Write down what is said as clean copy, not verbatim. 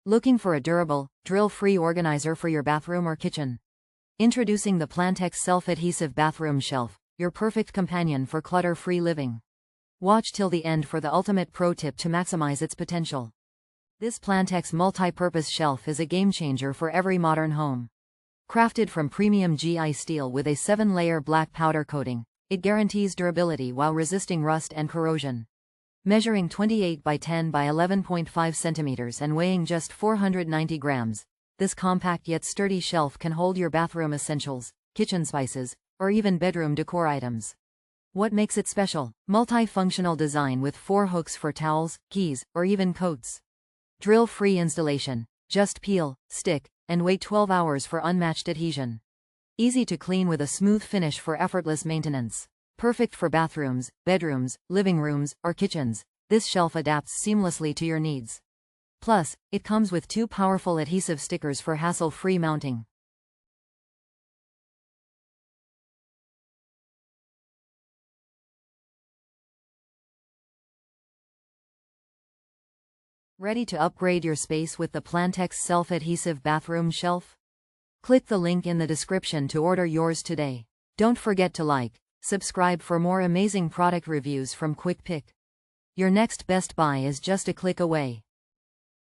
Looking for a durable, drill-free organizer for your bathroom or kitchen? Introducing the Plantex Self-Adhesive Bathroom Shelf, your perfect companion for clutter-free living. Watch till the end for the ultimate pro tip to maximize its potential. This Plantex multi-purpose shelf is a game-changer for every modern home. Crafted from premium GI steel with a 7-layer black powder coating, it guarantees durability while resisting rust and corrosion. Measuring 28 by 10 by 11.5 centimeters and weighing just 490 grams, this compact yet sturdy shelf can hold your bathroom essentials, kitchen spices, or even bedroom decor items. What makes it special? Multi-functional design with 4 hooks for towels, keys, or even coats. Drill-free installation. Just peel, stick, and wait 12 hours for unmatched adhesion. Easy to clean with a smooth finish for effortless maintenance. Perfect for bathrooms, bedrooms, living rooms, or kitchens, this shelf adapts seamlessly to your needs. Plus, it comes with 2 powerful adhesive stickers for hassle-free mounting. Ready to upgrade your space with the Plantex Self-Adhesive Bathroom Shelf? Click the link in the description to order yours today. Don't forget to like, subscribe for more amazing product reviews from Quick Pick. Your next best buy is just a click away.